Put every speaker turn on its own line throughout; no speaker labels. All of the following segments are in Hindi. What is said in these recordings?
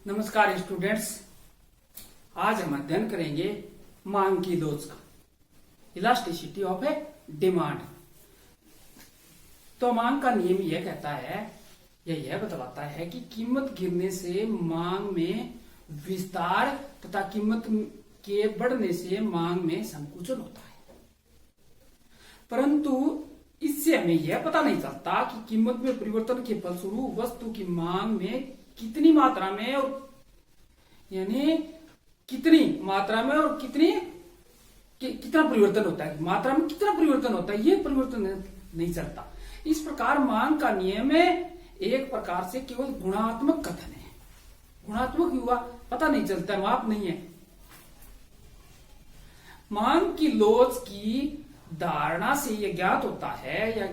नमस्कार स्टूडेंट्स, आज हम अध्ययन करेंगे मांग की लोच का, इलास्टिसिटी ऑफ ए डिमांड। तो मांग का नियम यह कहता है या यह बतलाता है कि कीमत गिरने से मांग में विस्तार तथा कीमत के बढ़ने से मांग में संकुचन होता है। परंतु इससे हमें यह पता नहीं चलता कि कीमत में परिवर्तन के फलस्वरूप वस्तु की मांग में कितनी मात्रा में और यानी कितनी मात्रा में और कितना परिवर्तन होता है, मात्रा में कितना परिवर्तन होता है, ये परिवर्तन नहीं चलता। इस प्रकार मांग का नियम एक प्रकार से केवल गुणात्मक कथन है। गुणात्मक हुआ पता नहीं चलता, माप नहीं है। मांग की लोच की धारणा से यह ज्ञात होता है या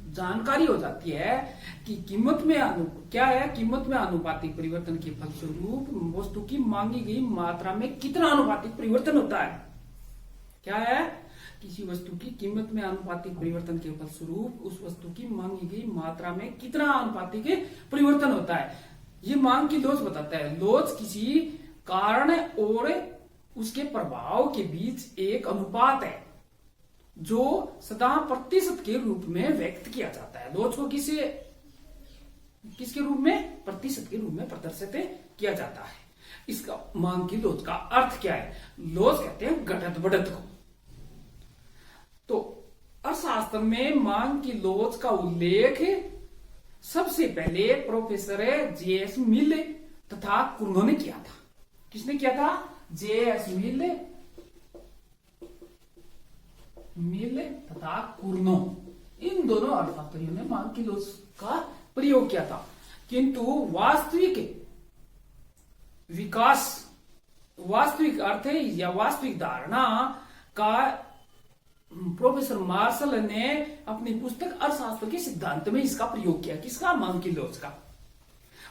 जानकारी हो जाती है कि कीमत में आनुपातिक परिवर्तन के फलस्वरूप वस्तु की मांगी गई मात्रा में कितना आनुपातिक परिवर्तन होता है। क्या है? किसी वस्तु की कीमत में आनुपातिक परिवर्तन के फलस्वरूप उस वस्तु की मांगी गई मात्रा में कितना आनुपातिक परिवर्तन होता है। ये मांग की लोच बताता है। लोच किसी कारण और उसके प्रभाव के बीच एक अनुपात है जो सदा प्रतिशत के रूप में व्यक्त किया जाता है। लोच को किसके रूप में? प्रतिशत के रूप में प्रदर्शित किया जाता है। इसका मांग की लोच का अर्थ क्या है? लोच कहते हैं घटत बढ़त को। तो अर्थशास्त्र में मांग की लोच का उल्लेख सबसे पहले प्रोफेसर जे.एस. मिल तथा कुर्नो ने किया था। किसने किया था? जे.एस. मिल तथा कुर्नो, इन दोनों अर्थशास्त्रियों ने मांग की लोच का प्रयोग किया था। किंतु वास्तविक अर्थ या वास्तविक धारणा का प्रोफेसर मार्शल ने अपनी पुस्तक अर्थशास्त्र के सिद्धांत में इसका प्रयोग किया। किसका? मांग की लोच का।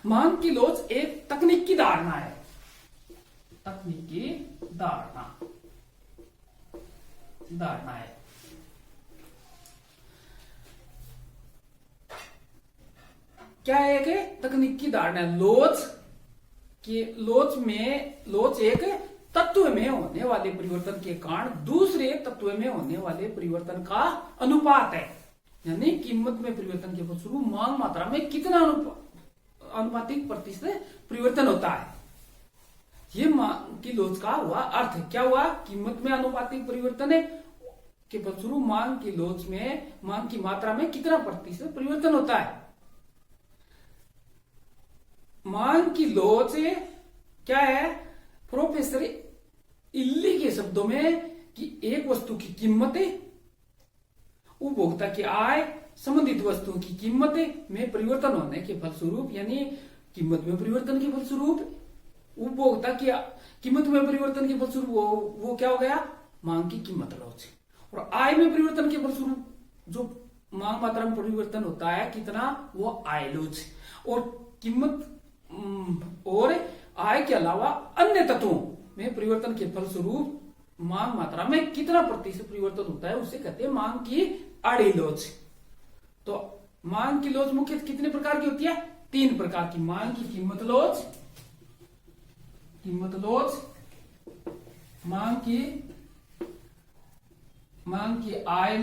मांग की लोच एक तकनीकी धारणा है। तकनीकी धारणा है। क्या है? एक तकनीकी धारणा है। लोच एक तत्व में होने वाले परिवर्तन के कारण दूसरे तत्व में होने वाले परिवर्तन का अनुपात है। यानी कीमत में परिवर्तन के फलस्वरूप मांग मात्रा में कितना अनुपातिक प्रतिशत परिवर्तन होता है। ये मांग की लोच का हुआ अर्थ। क्या हुआ? कीमत में अनुपातिक परिवर्तन के फलस्वरूप मांग की लोच में मांग की मात्रा में कितना प्रतिशत परिवर्तन होता है। मांग की लोच क्या है? प्रोफेसर इल्ली के शब्दों में कि एक वस्तु की कीमत उपभोक्ता की आय संबंधित वस्तु की कीमत में परिवर्तन होने के फलस्वरूप, यानी कीमत में परिवर्तन के फलस्वरूप उपभोक्ता की कीमत में परिवर्तन के फलस्वरूप वो क्या हो गया? मांग की कीमत लोच। और आय में परिवर्तन के फलस्वरूप जो मांग मात्रा में परिवर्तन होता है कितना, वो आय लोच। और कीमत और आय के अलावा अन्य तत्वों में परिवर्तन के फलस्वरूप मांग मात्रा में कितना प्रतिशत परिवर्तन होता है, उसे कहते हैं मांग की आड़ी लोच। तो मांग की लोच मुख्यतः कितने प्रकार की होती है? 3 प्रकार की। मांग की कीमत लोच, मांग की आय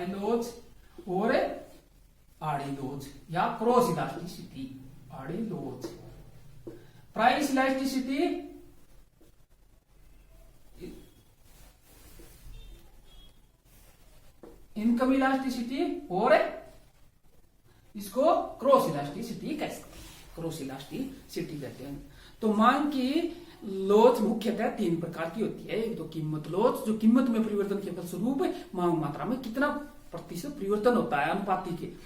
लोच और आड़ी लोच या क्रॉस इलास्टिसिटी। आड़ी लोच, प्राइस इलास्टिसिटी, इनकम इलास्टिसिटी और इसको क्रॉस इलास्टिसिटी कहते हैं। तो मांग की लोच मुख्यतः 3 प्रकार की होती है। एक तो कीमत लोच, जो कीमत में परिवर्तन के फलस्वरूप मांग मात्रा में कितना प्रतिशत परिवर्तन होता है अनुपातिक,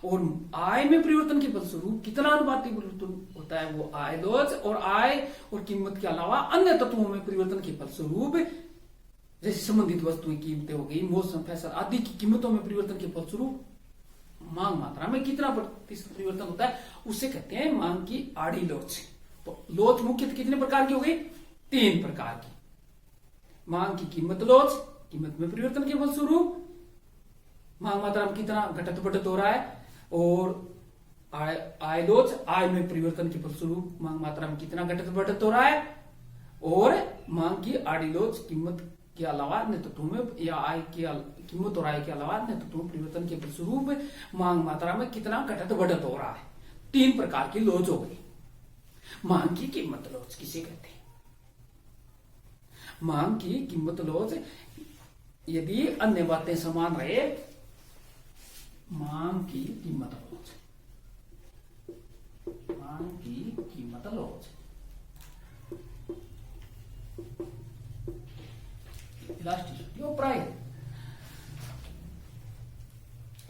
और आय में परिवर्तन के फलस्वरूप कितना अनुपातिक परिवर्तन होता है, वो आय लोच। और आय और कीमत के अलावा अन्य तत्वों में परिवर्तन के फलस्वरूप जैसे संबंधित वस्तुएं कीमतें हो गई, मौसम, फैसल आदि की कीमतों में परिवर्तन के फलस्वरूप मांग मात्रा में कितना प्रतिशत परिवर्तन होता है, उसे कहते हैं मांग की आड़ी लोच। तो लोच मुख्यतः कितने प्रकार की हो गई? 3 प्रकार की। मांग की कीमत लोच, कीमत में परिवर्तन के फलस्वरूप मांग मात्रा में कितना घटत बढ़त हो रहा है, और आय लोच, आय में परिवर्तन के फलस्वरूप मांग मात्रा में कितना घटत बढ़त हो रहा है, और मांग की आड़ी लोच कीमत के अलावा अन्य तत्वों में या आय की कीमत और आय के अलावा अन्य तत्वों में परिवर्तन के फलस्वरूप मांग मात्रा में कितना घटत बढ़त हो रहा है। 3 प्रकार की लोच हो गई। मांग की कीमत लोच किसे कहते हैं? मांग की कीमत लोच यदि अन्य बातें समान रहे, मांग की कीमत लोच, मांग की कीमत लोच इलास्टिसिटी ऑफ प्राइस।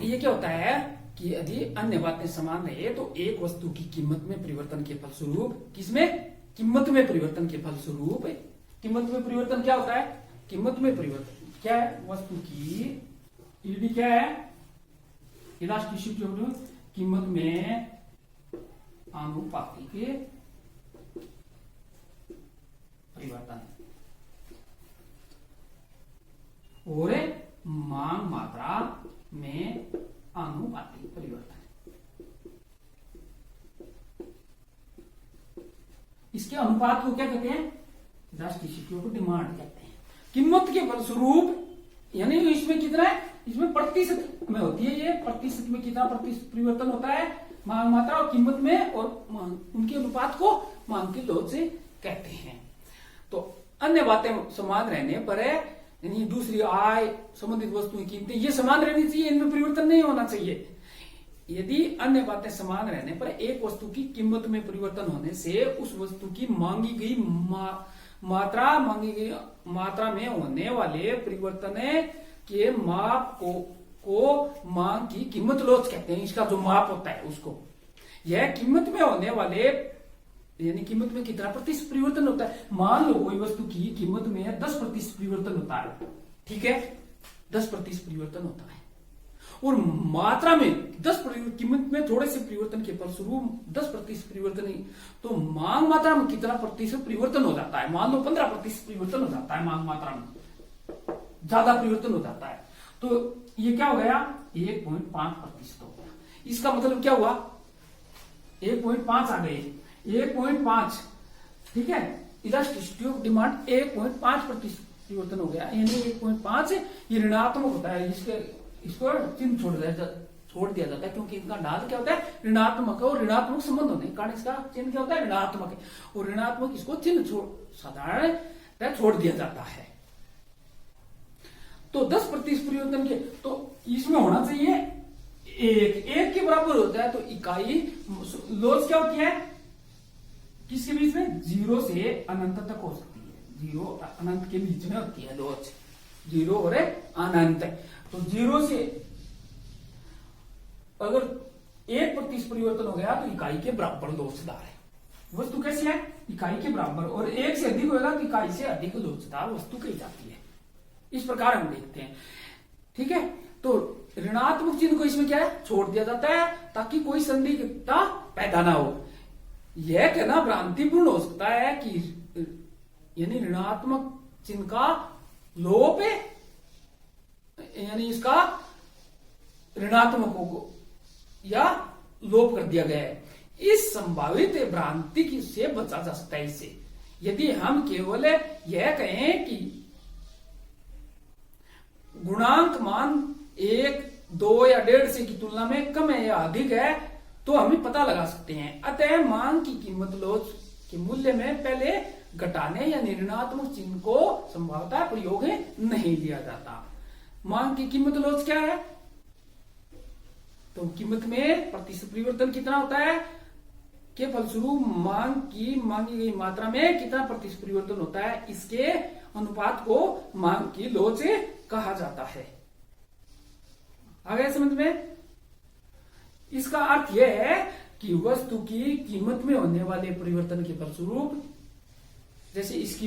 ये क्या होता है कि यदि अन्य बातें समान रहे तो एक वस्तु की कीमत में परिवर्तन के फलस्वरूप, किसमें? कीमत में परिवर्तन के फलस्वरूप, कीमत में परिवर्तन क्या होता है? कीमत में परिवर्तन क्या है? वस्तु की ईडी क्या है? इलास्टिसिटी ऑफ कीमत में आनुपातिक परिवर्तन और मांग मात्रा में आनुपातिक परिवर्तन। इसके अनुपात को क्या कहते हैं? इलास्टिसिटी ऑफ डिमांड कहते हैं। कीमत के फलस्वरूप, यानी इसमें कितना है? इसमें प्रतिशत में होती है, ये प्रतिशत में कितना प्रतिशत परिवर्तन होता है मांग मात्रा और कीमत में, और उनके अनुपात को मांग की लोच से कहते हैं। तो अन्य बातें समान रहने पर है, यानी दूसरी आय, संबंधित वस्तुएं, कीमतें ये समान रहनी चाहिए, इनमें परिवर्तन नहीं होना चाहिए। यदि अन्य बातें समान रहने पर एक वस्तु की कीमत में परिवर्तन होने से उस वस्तु की मांगी गई मात्रा में होने वाले परिवर्तन के माप को मांग की कीमत लोच कहते हैं। इसका जो माप होता है उसको, यह कीमत में होने वाले, यानी कीमत में कितना प्रतिशत परिवर्तन होता है। मान लो कोई वस्तु की कीमत में 10% परिवर्तन होता है, ठीक है, 10% परिवर्तन होता है, और मात्रा में 10% कीमत में थोड़े से परिवर्तन के फलस्वरूप 10% परिवर्तन, तो मांग मात्रा में कितना प्रतिशत परिवर्तन हो जाता है? मान लो 15% परिवर्तन हो जाता है, मांग मात्रा में ज्यादा परिवर्तन हो जाता है, तो ये क्या हो गया? 1.5% हो गया। इसका मतलब क्या हुआ? 1.5 आ गए, 1.5, ठीक है। इलास्टिसिटी ऑफ डिमांड 1.5% परिवर्तन हो गया, यानी 1.5 ये ऋणात्मक होता है। इसको चिन्ह छोड़ दिया जाता है, क्योंकि इनका ढाल क्या होता है? ऋणात्मक, और ऋणात्मक संबंध होने के कारण इसका चिन्ह क्या होता है? ऋणात्मक है, और ऋणात्मक इसको चिन्ह साधारण छोड़ दिया जाता है। तो 10% परिवर्तन के, तो इसमें होना चाहिए एक के बराबर होता है, तो इकाई लोच क्या होती है? किसके बीच में? 0 से अनंत तक हो सकती है, 0 अनंत के बीच में होती है लोच, 0 और अनंत। तो 0 से अगर 1% परिवर्तन हो गया तो इकाई के बराबर लोचदार है। वस्तु कैसी है? इकाई के बराबर, और 1 से अधिक होगा तो इकाई से अधिक लोचदार वस्तु कही जाती है। इस प्रकार हम देखते हैं, ठीक है। तो ऋणात्मक चिन्ह को इसमें क्या है? छोड़ दिया जाता है, ताकि कोई संदिग्धता पैदा ना हो। यह कहना भ्रांतिपूर्ण हो सकता है कि यानी ऋणात्मक चिन्ह का लोप है, यानी इसका ऋणात्मक को या लोप कर दिया गया है। इस संभावित भ्रांति से बचा जा सकता है इससे, यदि हम केवल यह कहें कि गुणांक मान 1, 2 या 1.5 से की तुलना में कम है या अधिक है, तो हम पता लगा सकते हैं। अतः मांग की कीमत लोच के मूल्य में पहले घटाने या ऋणात्मक चिन्ह को संभवतः प्रयोग नहीं लिया जाता। मांग की कीमत लोच क्या है? तो कीमत में प्रतिशत परिवर्तन कितना होता है के फलस्वरूप मांगी गई मात्रा में कितना प्रतिशत परिवर्तन होता है, इसके अनुपात को मांग की लोच कहा जाता है। आ गया समझ में? इसका अर्थ यह है कि वस्तु की कीमत में होने वाले परिवर्तन के फलस्वरूप, जैसे इस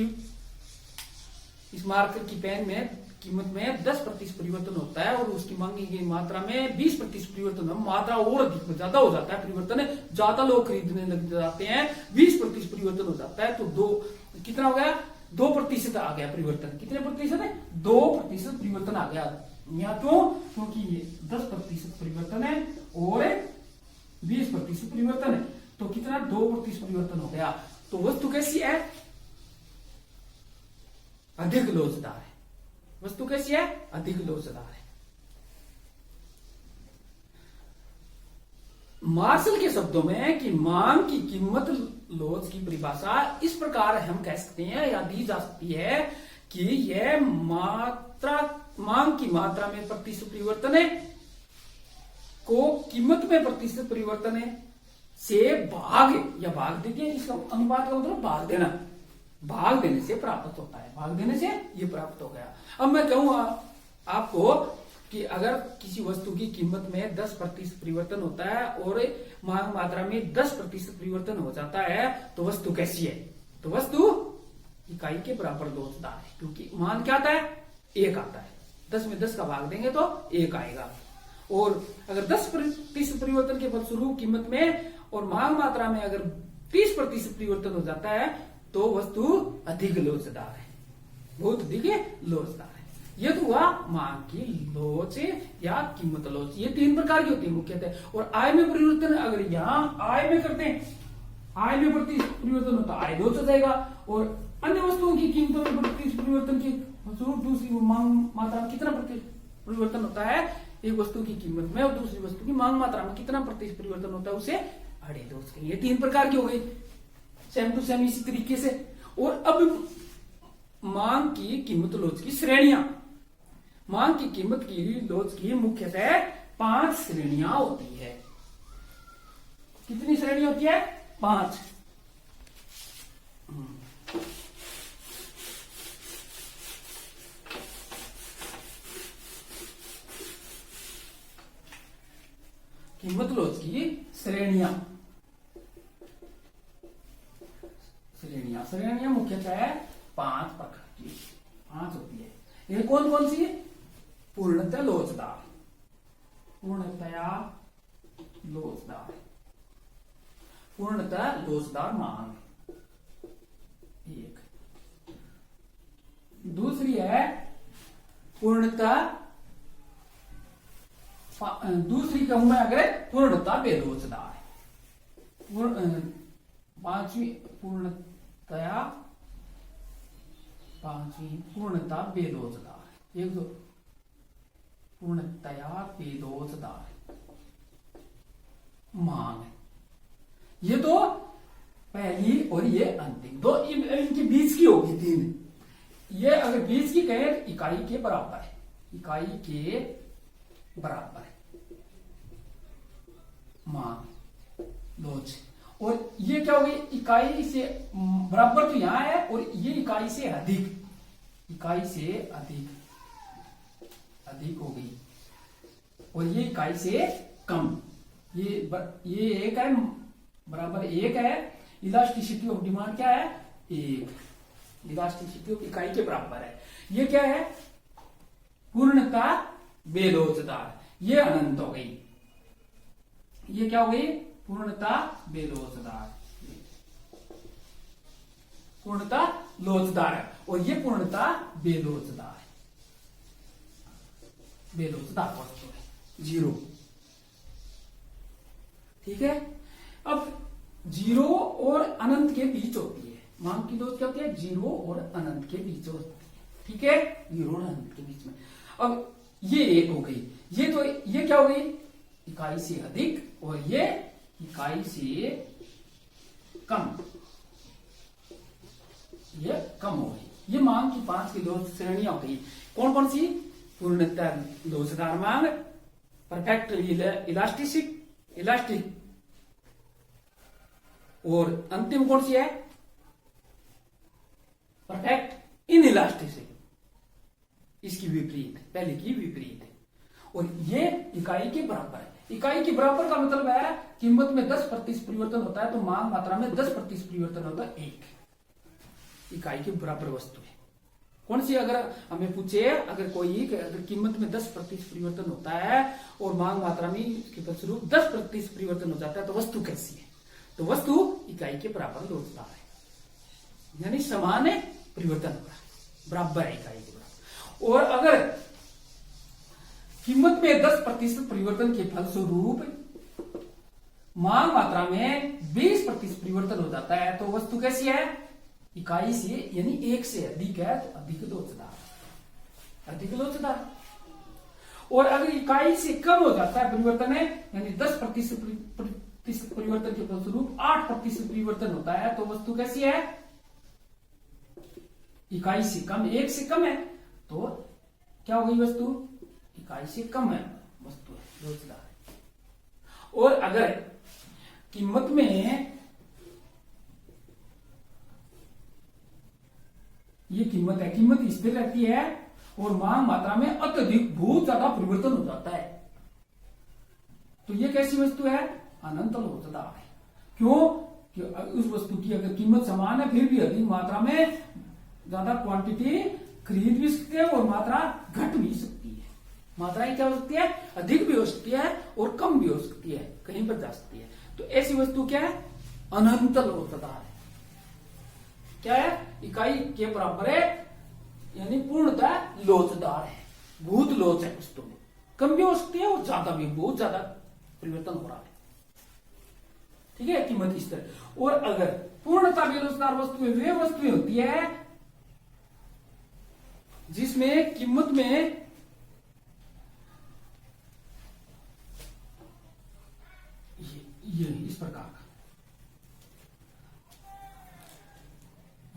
मार्कर की पेन में कीमत में 10% परिवर्तन होता है और उसकी मांगी गई मात्रा में 20% परिवर्तन, मात्रा और अधिक ज्यादा हो जाता है, परिवर्तन ज्यादा लोग खरीदने लग जाते हैं, 20% परिवर्तन हो जाता है, तो कितना हो गया? 2% आ गया परिवर्तन। कितने प्रतिशत है? 2% परिवर्तन आ गया। या क्यों? क्योंकि ये 10% परिवर्तन है और 20% परिवर्तन है, तो कितना 2% परिवर्तन हो गया। तो वस्तु कैसी है? अधिक लोचदार है। वस्तु कैसी है? अधिक लोचदार है। मार्शल के शब्दों में कि मांग की कीमत लोच की परिभाषा इस प्रकार हम कह सकते हैं या दी जा सकती है कि यह मात्रा, मांग की मात्रा में प्रतिशत परिवर्तन है को कीमत में प्रतिशत परिवर्तन है से भाग या भाग देते हैं। इसका अनुपात का मतलब भाग देना, भाग देने से प्राप्त होता है, भाग देने से ये प्राप्त हो गया। अब मैं कहूंगा आपको कि अगर किसी वस्तु की कीमत में 10% परिवर्तन होता है और मांग मात्रा में 10% परिवर्तन हो जाता है तो वस्तु कैसी है? तो वस्तु इकाई के बराबर लोचदार है, क्योंकि मान क्या आता है? 1 आता है। 10 में 10 का भाग देंगे तो 1 आएगा। और अगर 10% परिवर्तन के फलस्वरूप कीमत में और मांग मात्रा में अगर 30% परिवर्तन हो जाता है तो वस्तु अधिक लोचदार है, बहुत अधिक लोचदार है। ये तो हुआ मांग की लोच या कीमत लोच। ये 3 प्रकार की होती है मुख्यतः। और आय में परिवर्तन, अगर यहां आय में करते हैं, आय में परिवर्तन होता है, आय लोच हो जाएगा। और अन्य वस्तुओं की कीमतों में परिवर्तन के फलस्वरूप दूसरी मांग मात्रा में कितना परिवर्तन होता है? एक वस्तु की कीमत में और दूसरी वस्तु की मांग मात्रा में कितना प्रतिशत परिवर्तन होता है, उसे अड़े लोच कहेंगे। ये 3 प्रकार की हो गई, सेम टू सेम इसी तरीके से। और अब मांग की कीमत लोच की श्रेणियां। मांग की कीमत की लोच की मुख्यतः 5 श्रेणियां होती है। कितनी श्रेणी होती है? 5। कीमत लोच की श्रेणियां श्रेणियां मुख्यतः 5 प्रकार की 5 होती है। ये कौन कौन सी? पूर्णतः लोचदार, पूर्णतया लोचदार, पूर्णतः लोचदार मांग एक। दूसरी है पूर्णतः, दूसरी कहूं मैं अगर पूर्णतः बेलोचदार। 5वीं पूर्णतया, 5वीं पूर्णतः बेलोचदार। 1 2 पूर्णतया बेलोचदार मांग। ये तो पहली और ये अंतिम दो, इनके बीच की होगी 3। ये अगर बीच की कहे इकाई के बराबर है, इकाई के बराबर है मांग लोच। और ये क्या होगी? इकाई से बराबर तो यहां है और ये इकाई से अधिक, इकाई से अधिक हो गई। और ये इकाई से कम, ये 1 है, बराबर 1 है। इलास्टिसिटी ऑफ डिमांड क्या है? 1। इलास्टिसिटी ऑफ इकाई के बराबर है। ये क्या है? पूर्णता बेलोचदार। ये अनंत हो गई। ये क्या हो गई? पूर्णता बेलोचदार, पूर्णता लोचदार है। और ये पूर्णता बेलोचदार है, बेलोचदार वस्तु है 0। ठीक है। अब 0 और अनंत के बीच होती है मांग की लोच। क्या होती है? 0 और अनंत के बीच होती है। ठीक है, 0 और अनंत के बीच में। अब ये 1 हो गई। ये तो ये क्या हो गई? इकाई से अधिक और ये इकाई से कम, ये कम हो गई। ये मांग की 5 की लोच श्रेणियां हो गई। कौन कौन सी? पूर्णतः लोचदार मांग, परफेक्ट इलास्टिक, और अंतिम कौन सी है? Perfect inelastic. इसकी विपरीत, पहले की विपरीत है। और ये इकाई के बराबर है। इकाई के बराबर का मतलब है कीमत में 10% परिवर्तन होता है तो मांग मात्रा में 10% परिवर्तन होता है। 1 इकाई के बराबर वस्तु है। कौन सी? अगर हमें पूछे, अगर कोई अगर कीमत में 10% परिवर्तन होता है और मांग मात्रा में इसके फलस्वरूप 10% परिवर्तन हो जाता है तो वस्तु कैसी है? तो वस्तु इकाई के बराबर लोचदार है, यानी समान है, परिवर्तन हो रहा है, बराबर है इकाई के बराबर। और अगर कीमत में 10% परिवर्तन के फलस्वरूप मांग मात्रा में 20% परिवर्तन हो जाता है तो वस्तु कैसी है? इकाई से यानी एक से अधिक है तो अधिक लोचदार, अधिक लोचदार। और अगर इकाई से कम हो जाता है परिवर्तन है यानी 10% परिवर्तन के फलस्वरूप 8% परिवर्तन होता है तो वस्तु कैसी है? इकाई से कम, एक से कम है तो क्या हो गई वस्तु? इकाई से कम है वस्तु है, लोचदार है। और अगर कीमत में ये कीमत है, कीमत स्थिर रहती है और मांग मात्रा में अत्यधिक बहुत ज्यादा परिवर्तन हो जाता है तो ये कैसी वस्तु है? अनंत लोचदार है। क्यों? कि उस वस्तु की अगर कीमत समान है फिर भी अधिक मात्रा में ज्यादा क्वांटिटी खरीद भी सकते हैं और मात्रा घट भी सकती है। मात्राएं क्या हो सकती है? अधिक भी हो सकती है और कम भी हो सकती है, कहीं पर जा सकती है। तो ऐसी वस्तु क्या है? अनंत लोचदार है। क्या है? इकाई के बराबर है यानी पूर्णतः लोचदार है, बहुत लोच है वस्तु में, कम भी हो सकती है और ज्यादा भी, बहुत ज्यादा परिवर्तन हो रहा है। ठीक है, कीमत इस तरह। और अगर पूर्णतः बेलोचदार वस्तुएं वे वस्तुएं होती है जिसमें कीमत में ये इस प्रकार का,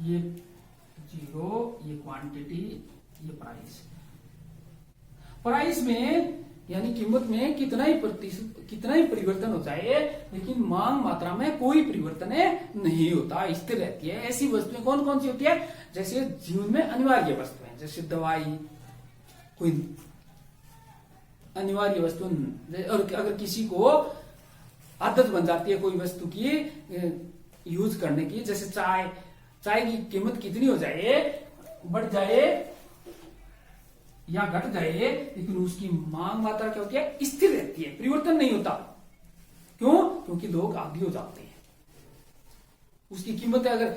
ये जीरो, ये क्वांटिटी, ये प्राइस। प्राइस में यानी कीमत में कितना ही परिवर्तन हो जाए लेकिन मांग मात्रा में कोई परिवर्तन नहीं होता, स्थिर रहती है। ऐसी वस्तुएं कौन कौन सी होती है? जैसे जीवन में अनिवार्य वस्तुएं, जैसे दवाई, कोई अनिवार्य वस्तु। और अगर किसी को आदत बन जाती है कोई वस्तु की यूज करने की, जैसे चाय, चाय की कीमत कितनी हो जाए, बढ़ जाए या घट जाए लेकिन उसकी मांग मात्रा क्या होती है? स्थिर रहती है, परिवर्तन नहीं होता। क्यों? क्योंकि लोग आदी हो जाते हैं। उसकी कीमत अगर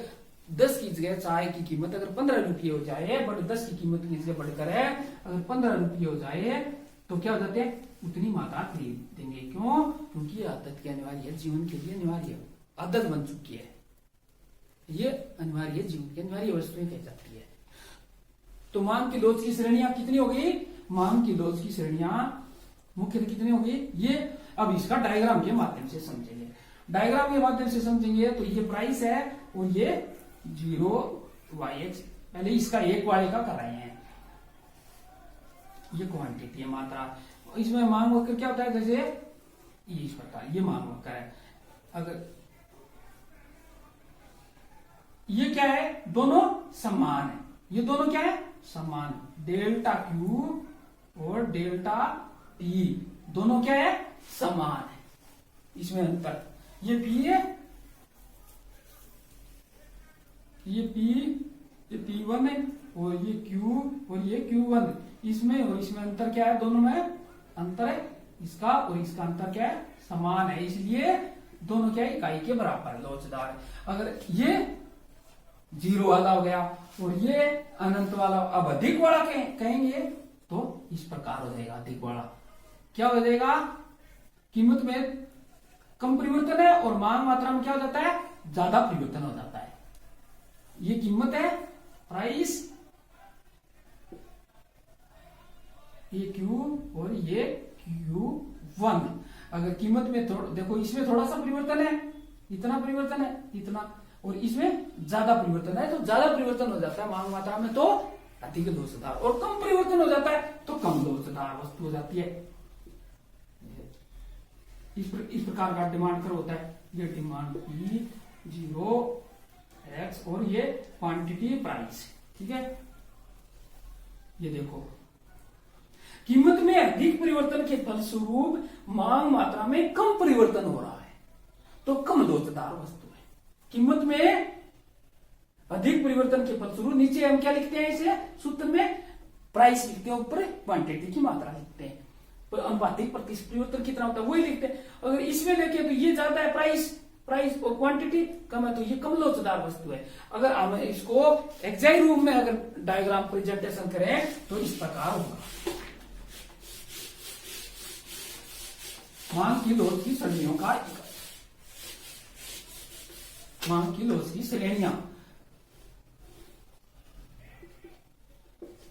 10 की जगह चाय की कीमत अगर 15 रुपये हो जाए, बट 10 की कीमत की जगह बढ़कर है अगर 15 रुपये हो जाए तो क्या हो जाते हैं? उतनी मात्रा खरीद देंगे। क्यों? क्योंकि आदत की अनिवार्य, जीवन के लिए अनिवार्य आदत बन चुकी है। ये अनिवार्य जीवन की अनिवार्य वस्तुएं कही जाती है। तो मांग की लोच की श्रेणियां कितनी हो गई? मांग की लोच की श्रेणियां मुख्यतः कितनी हो गई? ये अब इसका डायग्राम के माध्यम से समझेंगे। डायग्राम के माध्यम से समझेंगे तो ये प्राइस है और ये 0yx, पहले इसका एक वाले का कराए हैं, ये क्वांटिटी है, मात्रा। इसमें मांग वक्र क्या होता है? जैसे ये इस प्रकार, ये मांग वक्र है। अगर ये क्या है? दोनों समान है, ये दोनों क्या है? समान। डेल्टा क्यू और डेल्टा टी दोनों क्या है? समान है, इसमें अंतर। ये पी है, ये P1 है और ये Q और ये Q1। इसमें और इसमें अंतर क्या है? दोनों में अंतर है, इसका और इसका अंतर क्या है? समान है, इसलिए दोनों क्या है? इकाई के बराबर लोचदार है। अगर ये 0 वाला हो गया और ये अनंत वाला, अब अधिक वाला कहेंगे तो इस प्रकार हो जाएगा। अधिक वाला क्या हो जाएगा? कीमत में कम परिवर्तन है और मांग मात्रा में क्या हो जाता है? ज्यादा परिवर्तन हो जाता है। ये कीमत है प्राइस, ये Q और ये Q1। अगर कीमत में देखो इसमें थोड़ा सा परिवर्तन है, इतना परिवर्तन है, इतना, और इसमें ज्यादा परिवर्तन है तो ज्यादा परिवर्तन हो जाता है मांग मात्रा में तो अधिक लोचदार, और कम परिवर्तन हो जाता है तो कम लोचदार वस्तु हो जाती है। इस प्रकार का डिमांड कर्व होता है। ये डिमांड P 0x और ये क्वांटिटी प्राइस, ठीक है। ये देखो कीमत में अधिक परिवर्तन के फलस्वरूप मांग मात्रा में कम परिवर्तन हो रहा है तो कम लोचदार वस्तु है। कीमत में अधिक परिवर्तन के फलस्वरूप, नीचे हम क्या लिखते हैं इसे सूत्र में? प्राइस लिखते हैं, ऊपर क्वांटिटी की मात्रा लिखते हैं, पर अनुपातिक प्रतिशत परिवर्तन कितना होता है वही लिखते हैं। अगर इसमें देखें तो ये ज्यादा है प्राइस और क्वांटिटी कम है तो ये कम लोचदार वस्तु है। अगर हम इसको एग्जैक्ट रूप में अगर डायग्राम प्रेजेंटेशन करें तो इस प्रकार होगा। मांग की लोच की श्रेणियों का मांग की लोच की श्रेणियां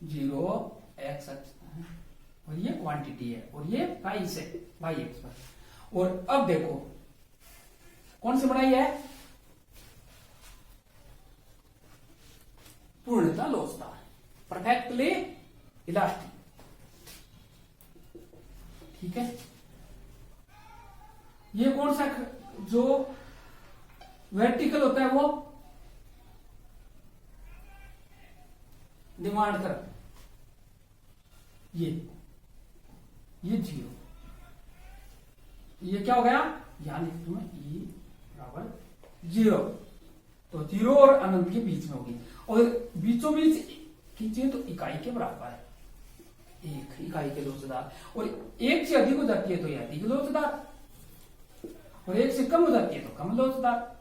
0 x और ये क्वांटिटी है और ये प्राइस है y एक्स पर। और अब देखो कौन सी बनाई है, पूर्णता लोचदार, परफेक्टली इलास्टिक। ठीक है, ये कौन सा जो वर्टिकल होता है वो डिमांड कर, ये 0, ये क्या हो गया, यहां लिख दूं मैं E बराबर 0, तो 0 और अनंत के बीच में होगी और बीचों बीच खींचे तो इकाई के बराबर है, 1 इकाई के लोचदार, और 1 से अधिक हो जाती है तो यह अधिक लोचदार, और 1 से कम हो जाती है तो कम लोचदार।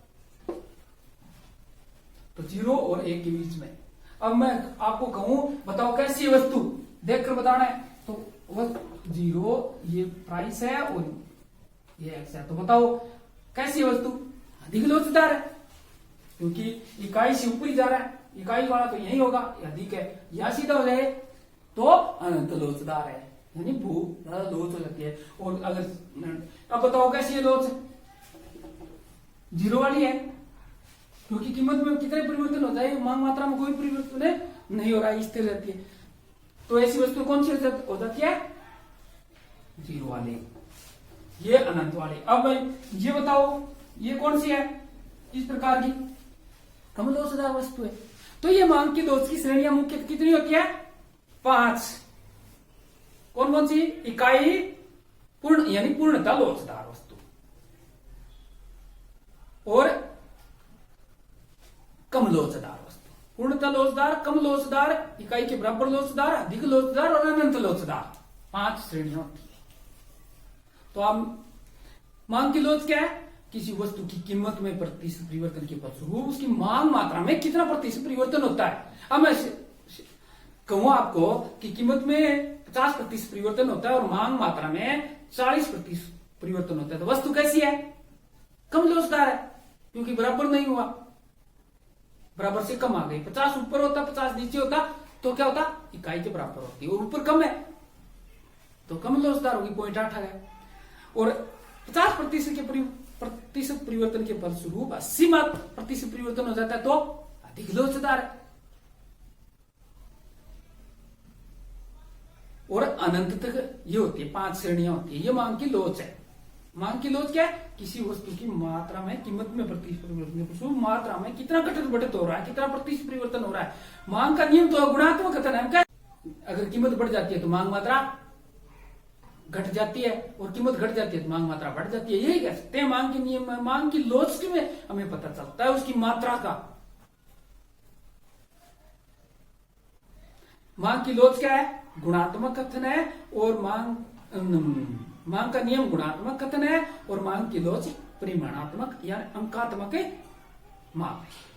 तो 0 और 1 के बीच में। अब मैं आपको कहूं बताओ कैसी वस्तु, देखकर बताना है, तो वह 0 ये प्राइस है और ये एक्स है, तो बताओ कैसी वस्तु, अधिक लोचदार है, क्योंकि इकाई से ऊपर ही जा रहा है, इकाई वाला तो यही होगा, अधिक है, यह सीधा हो जाए तो अनंत लोचदार है, यानी भूख ज्यादा लोच हो जाती है। और अगर अब बताओ कैसी है लोच, 0 वाली है, क्योंकि कीमत में कितने परिवर्तन होता है, मांग मात्रा में कोई परिवर्तन नहीं हो रहा है, स्थिर रहती है, तो ऐसी वस्तु कौन सी हो जाती है, 0 वाली, ये अनंत वाली। अब ये बताओ ये कौन सी है, इस प्रकार की कम लोचदार वस्तु है। तो ये मांग की लोच की श्रेणियां मुख्य कितनी होती है, 5। कौन कौन सी, इकाई, पूर्ण यानी पूर्णता लोचदार वस्तु, और कम लोचदार वस्तु, पूर्णता लोचदार, कम लोचदार, इकाई के बराबर लोचदार, अधिक लोचदार और अनंत लोचदार, 5 श्रेणियां होती है। तो अब मांग की लोच क्या है, किसी वस्तु की कीमत में प्रतिशत परिवर्तन के फलस्वरूप उसकी मांग मात्रा में कितना प्रतिशत परिवर्तन होता है। अब मैं कहूं आपको कि कीमत में 50% परिवर्तन होता है और मांग मात्रा में 40% परिवर्तन होता है, तो वस्तु कैसी है, कम लोचदार है, क्योंकि बराबर नहीं हुआ, बराबर से कम आ गई। 50 ऊपर होता, 50 नीचे होता तो क्या होता, इकाई के बराबर होती, और ऊपर कम है तो कम लोचदार होगी, 0.8 आ गया। और 50% के प्रतिशत परिवर्तन के फलस्वरूप 80% परिवर्तन हो जाता है तो अधिक लोचदार है। और अनंत तक ये होती है, 5 श्रेणियां होती है, ये मांग की लोच है। मांग की लोच क्या है, किसी वस्तु की मात्रा में कीमत में प्रतिशत परिवर्तन के फलस्वरूप मात्रा में कितना घटत बढ़त हो रहा है, कितना प्रतिशत परिवर्तन हो रहा है। मांग का नियम तो गुणात्मक कथन है, क्या अगर कीमत बढ़ जाती है तो मांग मात्रा घट जाती है, और कीमत घट जाती है तो मांग मात्रा बढ़ जाती है, यही कह सकते हैं मांग के नियम में। मांग की लोच में हमें पता चलता है उसकी मात्रा का। मांग की लोच क्या है, गुणात्मक कथन है, और मांग का नियम गुणात्मक कथन है, और मांग की लोच परिमाणात्मक या अंकात्मक माप है।